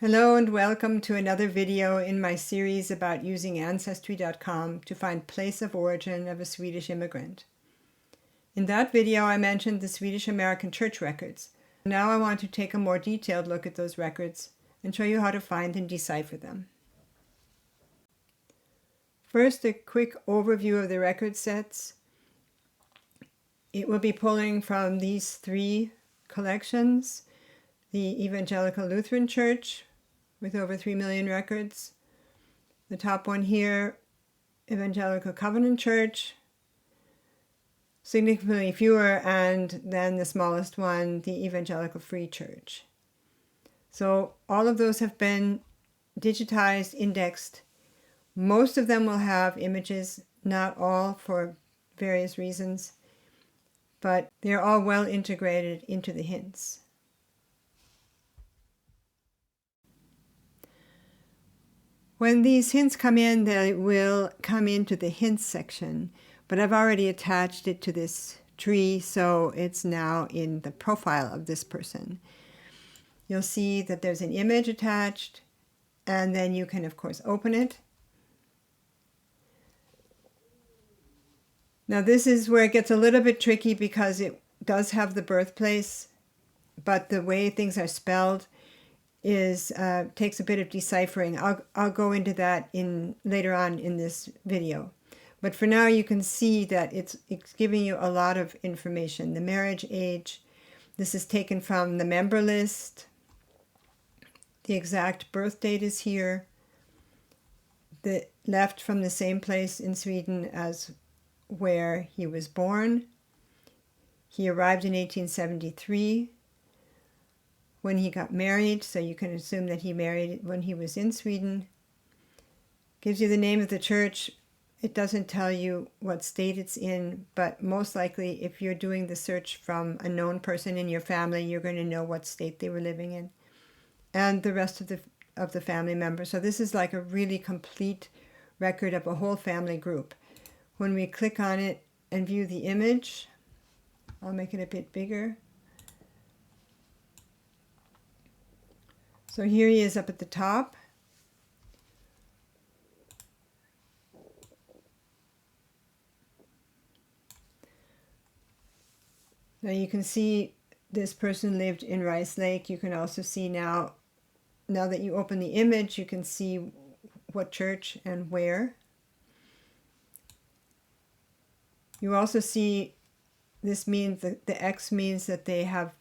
Hello and welcome to another video in my series about using Ancestry.com to find place of origin of a Swedish immigrant. In that video I mentioned the Swedish American church records. Now I want to take a more detailed look at those records and show you how to find and decipher them. First, a quick overview of the record sets. It will be pulling from these three collections: the Evangelical Lutheran Church, with over 3 million records. The top one here, Evangelical Covenant Church, significantly fewer, and then the smallest one, the Evangelical Free Church. So all of those have been digitized, indexed. Most of them will have images, not all for various reasons, but they're all well integrated into the hints. When these hints come in, they will come into the hints section, but I've already attached it to this tree, so it's now in the profile of this person. You'll see that there's an image attached, and then you can, of course, open it. Now this is where it gets a little bit tricky because it does have the birthplace, but the way things are spelled takes a bit of deciphering. I'll go into that later on in this video. But for now you can see that it's giving you a lot of information. The marriage age, this is taken from the member list. The exact birth date is here. The left from the same place in Sweden as where he was born. He arrived in 1873. When he got married, so you can assume that he married when he was in Sweden. Gives you the name of the church. It doesn't tell you what state it's in, but most likely if you're doing the search from a known person in your family, you're going to know what state they were living in, and the rest of the family members. So this is like a really complete record of a whole family group. When we click on it and view the image, I'll make it a bit bigger. So here he is up at the top. Now you can see this person lived in Rice Lake. You can also see now that you open the image, you can see what church and where. You also see this means that the X means that they have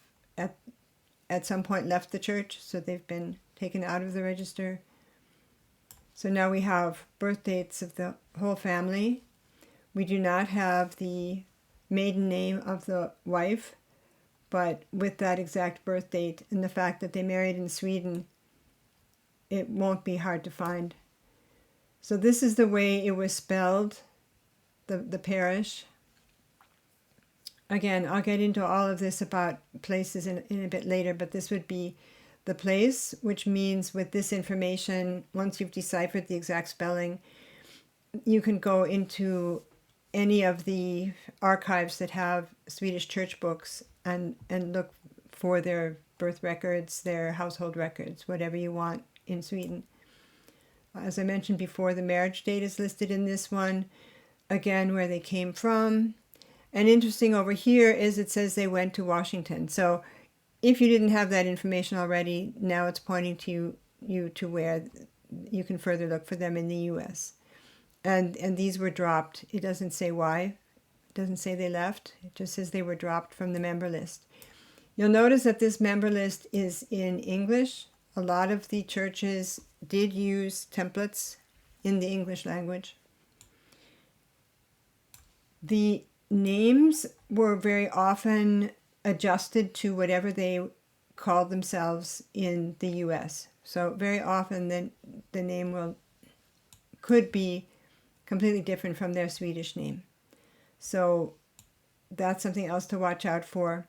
at some point left the church, so they've been taken out of the register. So now we have birth dates of the whole family. We do not have the maiden name of the wife, but with that exact birth date and the fact that they married in Sweden, it won't be hard to find. So this is the way it was spelled, the parish. Again, I'll get into all of this about places in a bit later, but this would be the place, which means with this information, once you've deciphered the exact spelling, you can go into any of the archives that have Swedish church books and look for their birth records, their household records, whatever you want in Sweden. As I mentioned before, the marriage date is listed in this one. Again, where they came from. And interesting over here is it says they went to Washington. So if you didn't have that information already, now it's pointing to you to where you can further look for them in the US. And these were dropped. It doesn't say why. It doesn't say they left. It just says they were dropped from the member list. You'll notice that this member list is in English. A lot of the churches did use templates in the English language. The names were very often adjusted to whatever they called themselves in the US. So very often the name could be completely different from their Swedish name. So that's something else to watch out for.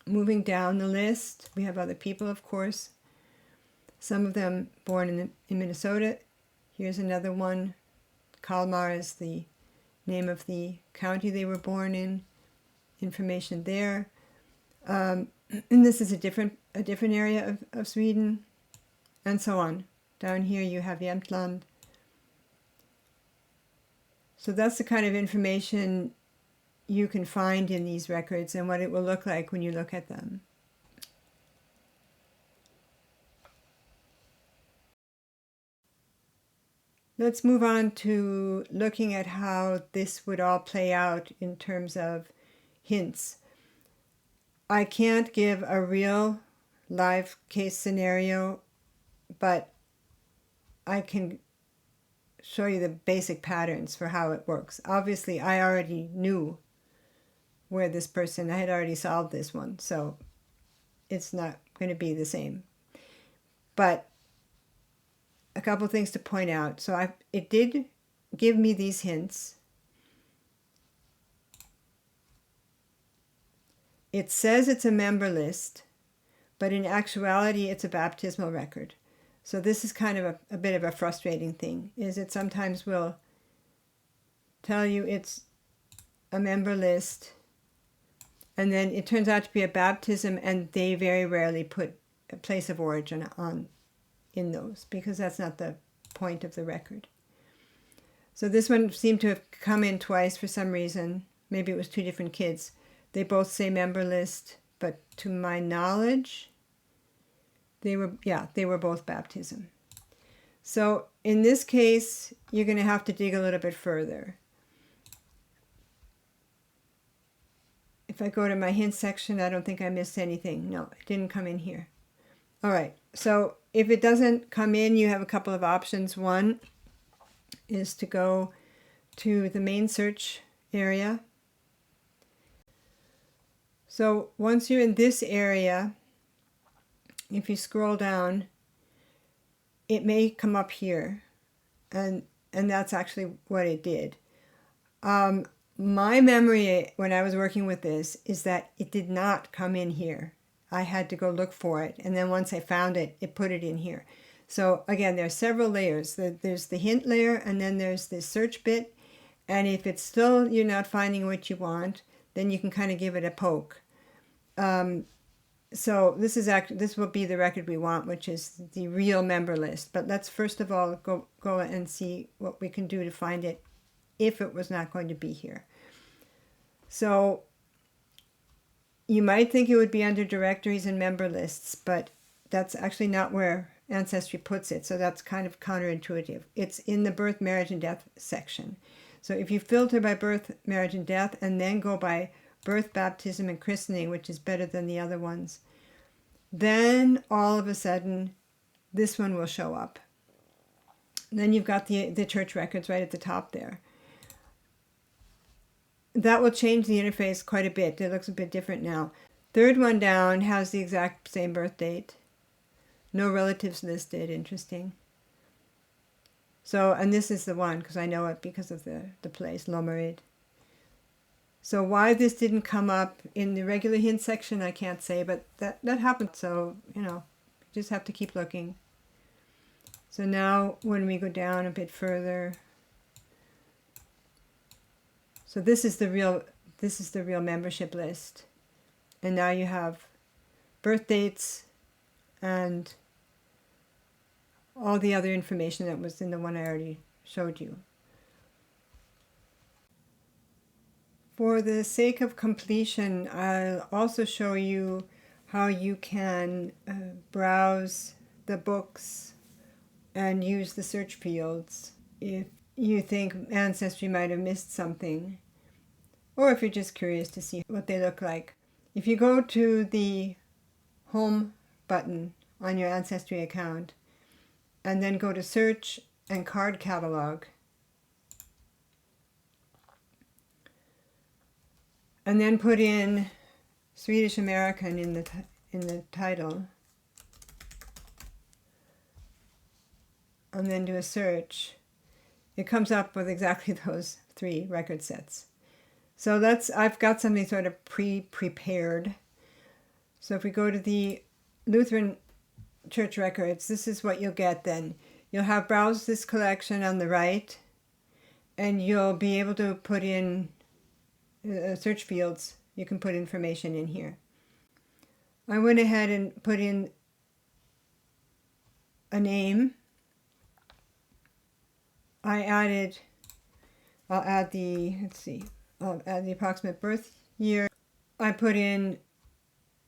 Moving down the list, we have other people, of course. Some of them born in Minnesota. Here's another one. Kalmar is the name of the county they were born in. Information there. And this is a different area of Sweden. and so on. Down here you have Jämtland. So that's the kind of information you can find in these records and what it will look like when you look at them. Let's move on to looking at how this would all play out in terms of hints. I can't give a real live case scenario, but I can show you the basic patterns for how it works. Obviously, I already knew where this person, I had already solved this one, so it's not going to be the same. But a couple things to point out. So it did give me these hints. It says it's a member list, but in actuality it's a baptismal record. So this is kind of a bit of a frustrating thing, is it sometimes will tell you it's a member list, and then it turns out to be a baptism, and they very rarely put a place of origin on in those, because that's not the point of the record. So this one seemed to have come in twice for some reason. Maybe it was two different kids. They both say member list, but to my knowledge, they were both baptism. So in this case, you're going to have to dig a little bit further. If I go to my hint section, I don't think I missed anything. No, it didn't come in here. All right, so if it doesn't come in, you have a couple of options. One is to go to the main search area. So once you're in this area, if you scroll down, it may come up here, and that's actually what it did. My memory when I was working with this is that it did not come in here. I had to go look for it, and then once I found it, it put it in here. So again, there are several layers. There's the hint layer, and then there's the search bit, and if it's still you're not finding what you want, then you can kind of give it a poke. So this will be the record we want, which is the real member list. But let's first of all go and see what we can do to find it if it was not going to be here. So you might think it would be under directories and member lists, but that's actually not where Ancestry puts it. So that's kind of counterintuitive. It's in the birth, marriage, and death section. So if you filter by birth, marriage, and death, and then go by birth, baptism, and christening, which is better than the other ones, then all of a sudden this one will show up. And then you've got the church records right at the top there. That will change the interface quite a bit. It looks a bit different now. Third one down has the exact same birth date. No relatives listed. Interesting. So, and this is the one, because I know it because of the place, Lomarid. So why this didn't come up in the regular hint section, I can't say, but that happened. So, you just have to keep looking. So now when we go down a bit further, so this is the real membership list. And now you have birth dates and all the other information that was in the one I already showed you. For the sake of completion, I'll also show you how you can browse the books and use the search fields if you think Ancestry might have missed something, or if you're just curious to see what they look like. If you go to the Home button on your Ancestry account, and then go to Search and Card Catalog, and then put in Swedish American in the title, and then do a search, it comes up with exactly those 3 record sets. So I've got something sort of prepared. So if we go to the Lutheran Church records, this is what you'll get then. You'll have browse this collection on the right, and you'll be able to put in search fields. You can put information in here. I went ahead and put in a name. I'll add the approximate birth year. I put in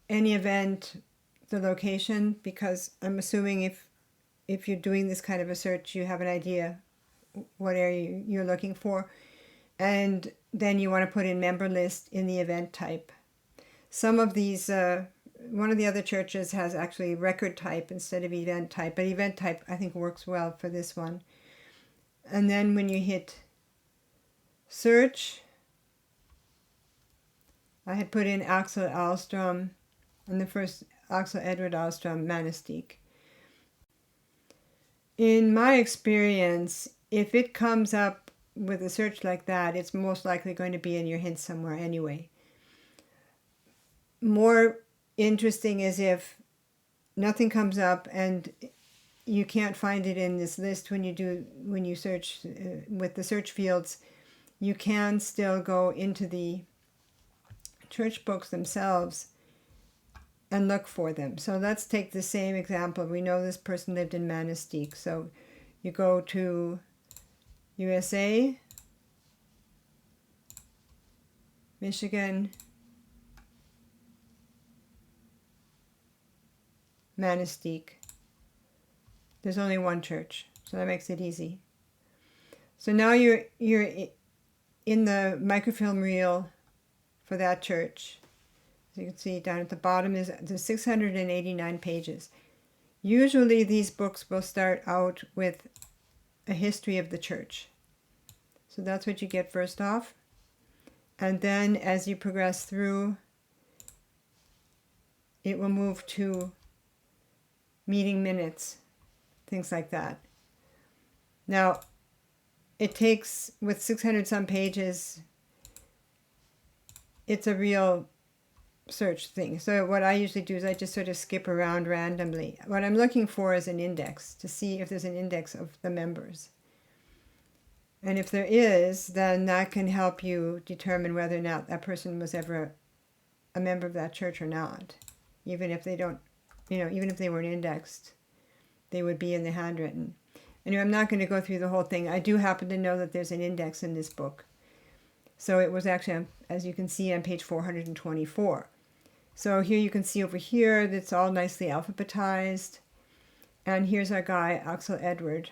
any event, the location, because I'm assuming if you're doing this kind of a search, you have an idea what area you're looking for. And then you want to put in member list in the event type. Some of these, one of the other churches has actually record type instead of event type, but event type I think works well for this one. And then when you hit search, I had put in Axel Alstrom, and the first Axel Edward Alstrom, Manastik. In my experience, if it comes up with a search like that, it's most likely going to be in your hints somewhere anyway. More interesting is if nothing comes up and you can't find it in this list when you search with the search fields. You can still go into the church books themselves and look for them. So let's take the same example. We know this person lived in Manastik. So you go to USA, Michigan, Manastik. There's only one church, so that makes it easy. So now you're in the microfilm reel for that church. As you can see down at the bottom is the 689 pages. Usually these books will start out with a history of the church. So that's what you get first off. And then as you progress through, it will move to meeting minutes, things like that. Now, it takes, with 600 some pages, it's a real search thing. So what I usually do is I just sort of skip around randomly. What I'm looking for is an index, to see if there's an index of the members. And if there is, then that can help you determine whether or not that person was ever a member of that church or not. Even if they don't, even if they weren't indexed, they would be in the handwritten. Anyway, I'm not going to go through the whole thing. I do happen to know that there's an index in this book. So it was actually, as you can see, on page 424. So here you can see over here, that's all nicely alphabetized. And here's our guy, Axel Edward.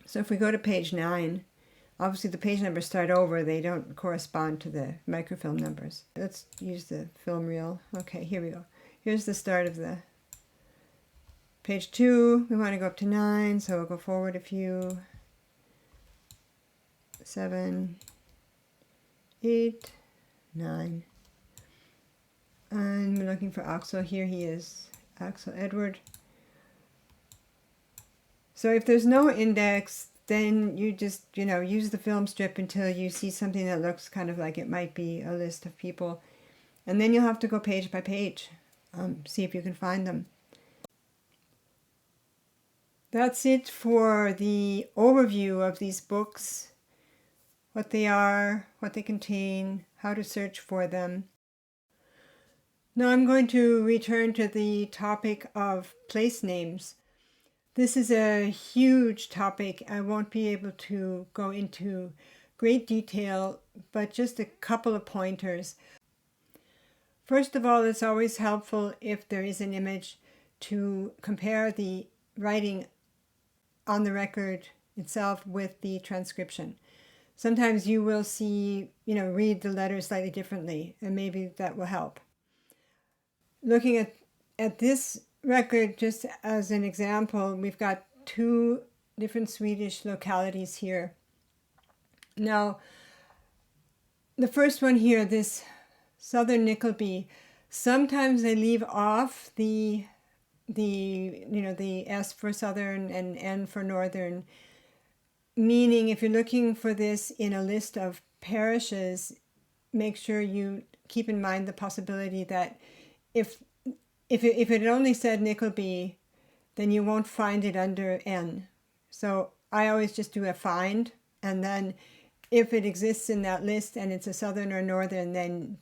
So if we go to page 9, obviously the page numbers start over. They don't correspond to the microfilm numbers. Let's use the film reel. Okay, here we go. Here's the start of the page 2. We want to go up to 9, so we'll go forward a few. 7, 8, 9. And we're looking for Axel. Here he is, Axel Edward. So if there's no index, then you just, use the film strip until you see something that looks kind of like it might be a list of people. And then you'll have to go page by page, see if you can find them. That's it for the overview of these books, what they are, what they contain, how to search for them. Now I'm going to return to the topic of place names. This is a huge topic. I won't be able to go into great detail, but just a couple of pointers. First of all, it's always helpful if there is an image to compare the writing on the record itself with the transcription. Sometimes you will see, read the letters slightly differently, and maybe that will help. Looking at this record, just as an example, we've got 2 different Swedish localities here. Now, the first one here, this southern Nickleby, sometimes they leave off the S for southern and N for northern, meaning if you're looking for this in a list of parishes, make sure you keep in mind the possibility that if it only said Nickleby, then you won't find it under N. So I always just do a find, and then if it exists in that list and it's a southern or northern, then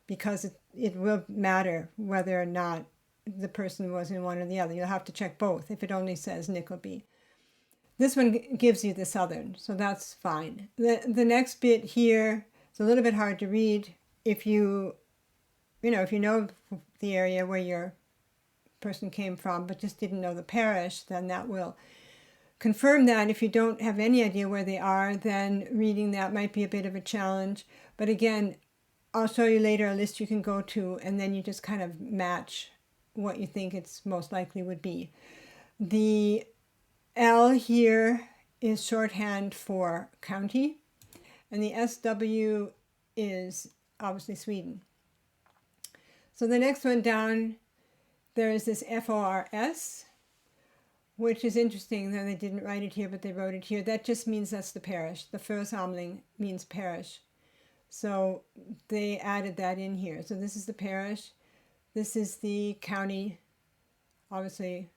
because it will matter whether or not the person was in one or the other. You'll have to check both if it only says Nickleby. This one gives you the southern, so that's fine. The next bit here is a little bit hard to read. If you know the area where your person came from but just didn't know the parish, then that will confirm that. If you don't have any idea where they are, then reading that might be a bit of a challenge. But again, I'll show you later a list you can go to, and then you just kind of match what you think it's most likely would be. The L here is shorthand for county, and the SW is obviously Sweden. So the next one down, there is this FORS, which is interesting, though they didn't write it here, but they wrote it here. That just means that's the parish. The Församling means parish. So they added that in here. So this is the parish. This is the county, obviously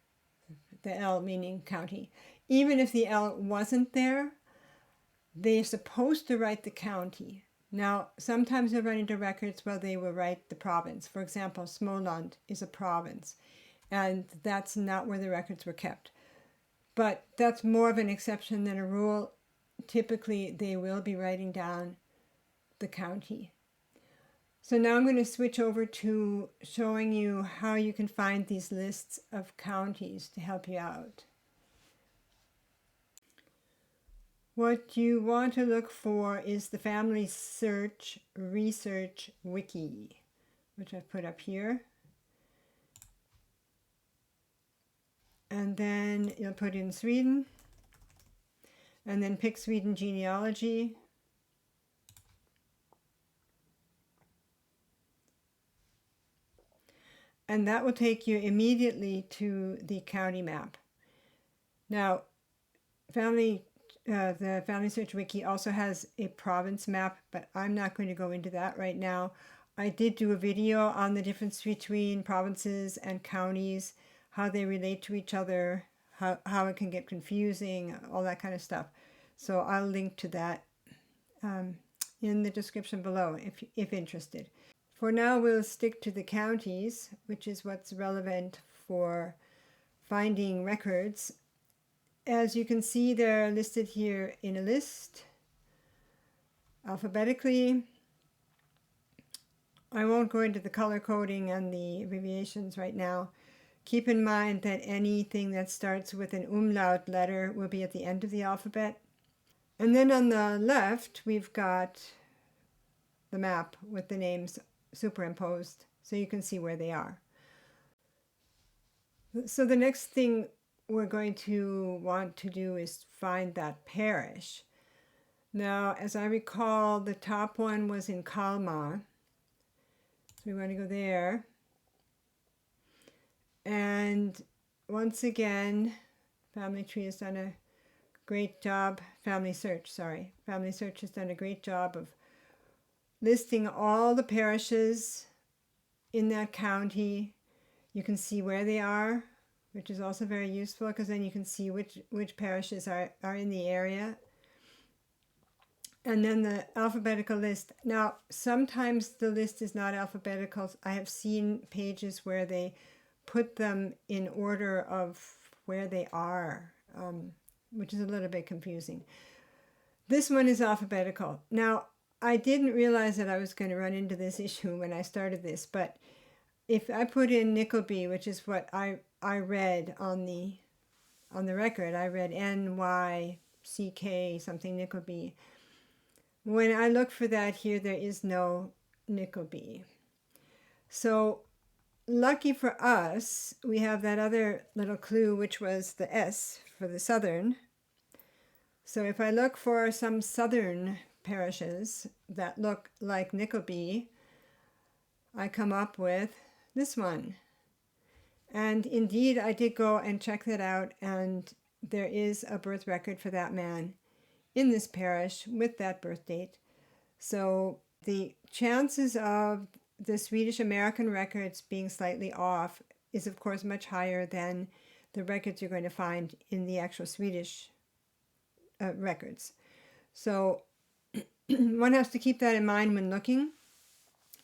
the L meaning county. Even if the L wasn't there, they're supposed to write the county. Now, sometimes they'll run into records where they will write the province. For example, Småland is a province, and that's not where the records were kept. But that's more of an exception than a rule. Typically, they will be writing down the county. So now I'm going to switch over to showing you how you can find these lists of counties to help you out. What you want to look for is the Family Search Research Wiki, which I've put up here. And then you'll put in Sweden, and then pick Sweden Genealogy. And that will take you immediately to the county map. Now, the Family Search Wiki also has a province map, but I'm not going to go into that right now. I did do a video on the difference between provinces and counties, how they relate to each other, how it can get confusing, all that kind of stuff. So I'll link to that in the description below if interested. For now, we'll stick to the counties, which is what's relevant for finding records. As you can see, they're listed here in a list, alphabetically. I won't go into the color coding and the abbreviations right now. Keep in mind that anything that starts with an umlaut letter will be at the end of the alphabet. And then on the left, we've got the map with the names superimposed, so you can see where they are. So the next thing we're going to want to do is find that parish. Now, as I recall, the top one was in Kalmar, so we want to go there. And once again, Family Tree has done a great job. Family Search has done a great job of listing all the parishes in that county. You can see where they are, which is also very useful, because then you can see which parishes are in the area. And then the alphabetical list. Now, sometimes the list is not alphabetical. I have seen pages where they put them in order of where they are, which is a little bit confusing. This one is alphabetical. Now, I didn't realize that I was going to run into this issue when I started this, but if I put in Nickleby, which is what I read on the record, I read NYCK something Nickleby. When I look for that here, there is no Nickleby. So lucky for us, we have that other little clue, which was the S for the southern. So if I look for some southern parishes that look like Nickleby, I come up with this one. And indeed, I did go and check that out, and there is a birth record for that man in this parish with that birth date. So the chances of the Swedish American records being slightly off is, of course, much higher than the records you're going to find in the actual Swedish records. So one has to keep that in mind when looking.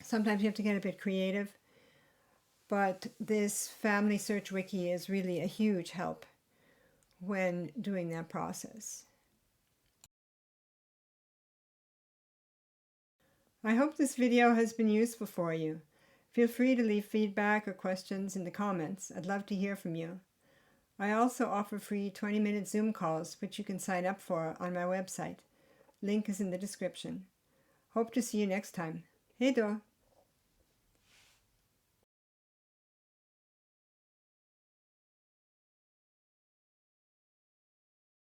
Sometimes you have to get a bit creative. but this family search wiki is really a huge help when doing that process. I hope this video has been useful for you. Feel free to leave feedback or questions in the comments. I'd love to hear from you. I also offer free 20-minute Zoom calls, which you can sign up for on my website. Link is in the description. Hope to see you next time. Hej då!